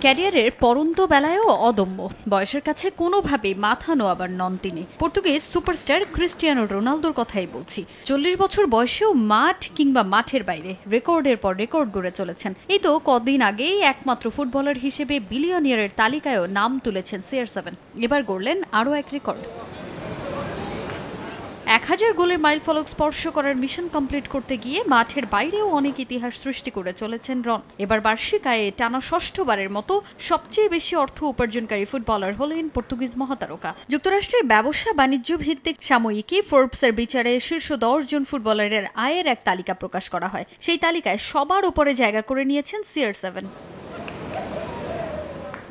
ক্যারিয়ারের পরন্ত বেলায়ও অদম্য, বয়সের কাছে কোনোভাবেই মাথা নোয়াবার নন তিনি। পর্তুগিজ সুপারস্টার ক্রিস্টিয়ানো রোনালদোর কথাই বলছি। 40 বছর বয়সেও মাঠ কিংবা মাঠের বাইরে রেকর্ডের পর রেকর্ড গড়ে চলেছেন। এই তো কদিন আগেই একমাত্র ফুটবলার হিসেবে বিলিয়নিয়ারের তালিকায়ও নাম তুলেছেন CR7। এবার গড়লেন আরও এক রেকর্ড। 1000 গোলের মাইলফলক স্পর্শ করার মিশন কমপ্লিট করতে গিয়ে মাঠের বাইরেও অনেক ইতিহাস সৃষ্টি করে চলেছেন রন। এবার বার্ষিক আয়ে টানা ষষ্ঠবারের মতো সবচেয়ে বেশি অর্থ উপার্জনকারী ফুটবলার হলেন পর্তুগিজ মহাতারকা। যুক্তরাষ্ট্রের ব্যবসা বাণিজ্য ভিত্তিক সাময়িকী ফোর্বসের বিচারে শীর্ষ 10 জন ফুটবলারের আয়ের এক তালিকা প্রকাশ করা হয়। সেই তালিকায় সবার উপরে জায়গা করে নিয়েছেন CR7।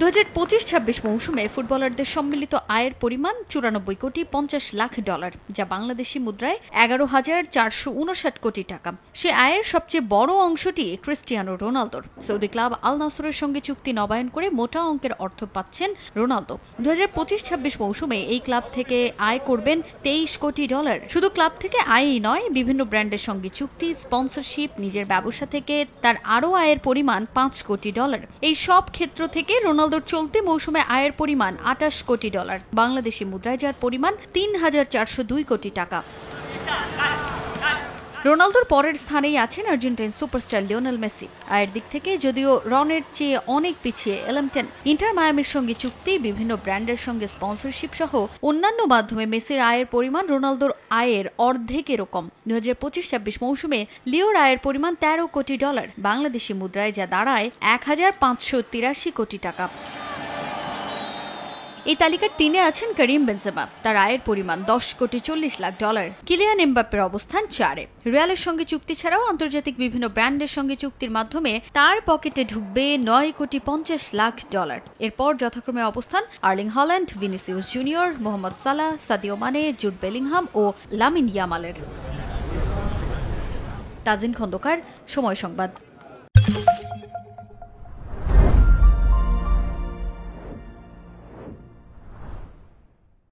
2025-26 মৌসুমে ফুটবলারদের সম্মিলিত আয়ের পরিমাণ 94 কোটি 50 লাখ ডলার, যা বাংলাদেশি মুদ্রায় 11,459 কোটি টাকা। সে আয়ের সবচেয়ে বড় অংশটি ক্রিস্টিয়ানো রোনালদোর। সৌদি ক্লাব আল নাসরের সঙ্গে চুক্তি নবায়ন করে মোটা অঙ্কের অর্থ পাচ্ছেন রোনালদো। 2025-26 মৌসুমে এই ক্লাব থেকে আয় করবেন 23 কোটি ডলার। শুধু ক্লাব থেকে আয়ই নয়, বিভিন্ন ব্র্যান্ডের সঙ্গে চুক্তি, স্পন্সরশিপ, নিজের ব্যবসা থেকে তার আরও আয়ের পরিমাণ 5 কোটি ডলার। এই সব ক্ষেত্র থেকে রোনালদোর চলতি মৌসুমে আয়ের পরিমাণ 28 কোটি ডলার, বাংলাদেশি মুদ্রায় যার পরিমাণ 3,402 কোটি টাকা। রোনালদোর পরের স্থানেই আছেন আর্জেন্টাইন সুপারস্টার লিওনেল মেসি। আয়ের দিক থেকে যদিও রনের চেয়ে অনেক পিছিয়ে এলএম10। ইন্টার মায়ামির সঙ্গে চুক্তি, বিভিন্ন ব্র্যান্ডের সঙ্গে স্পন্সরশিপ সহ অন্যান্য মাধ্যমে মেসির আয়ের পরিমাণ রোনালদোর আয়ের অর্ধেকেরও কম। 2025-26 মৌসুমে লিওর আয়ের পরিমাণ 13 কোটি ডলার, বাংলাদেশি মুদ্রায় যা দাঁড়ায় 1,583 কোটি টাকা। এই তালিকার 3-এ আছেন করিম বেনজেমা, তার আয়ের পরিমাণ 10 কোটি 40 লাখ ডলার। কিলিয়ান এমবাপ্পের অবস্থান 4-এ। রিয়ালের সঙ্গে চুক্তি ছাড়াও আন্তর্জাতিক বিভিন্ন ব্র্যান্ডের সঙ্গে চুক্তির মাধ্যমে তার পকেটে ঢুকবে 9 কোটি 50 লাখ ডলার। এরপর যথাক্রমে অবস্থান Erling Haaland, Vinicius Junior, Mohamed Salah, Sadio Mane, Jude Bellingham ও লামিন ইয়ামালের। তাজিন খন্দকার, সময় সংবাদ।